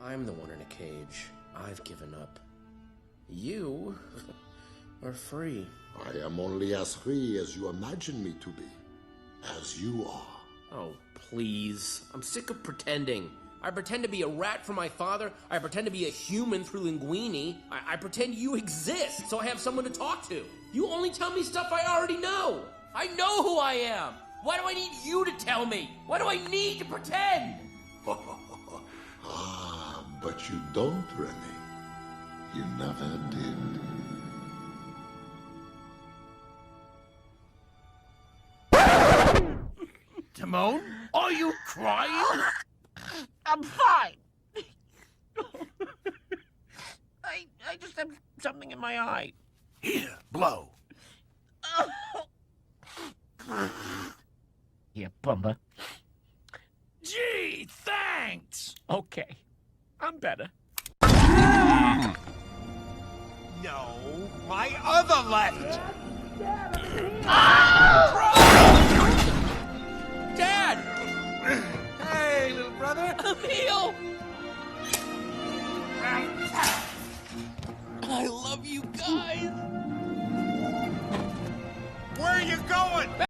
I'm the one in a cage. I've given up. You are free. I am only as free as you imagine me to be. As you are. Oh, please. I'm sick of pretending. I pretend to be a rat for my father. I pretend to be a human through Linguini. I pretend you exist so I have someone to talk to. You only tell me stuff I already know. I know who I am. Why do I need you to tell me? Why do I need to pretend? Ah, but you don't, Remy. You never did. Timon, are you crying? I'm fine. I just have something in my eye. Here, blow. Here, Pumba. Gee, thanks. Okay, I'm better. No, my other left. Dad! Hey, little brother. Emil!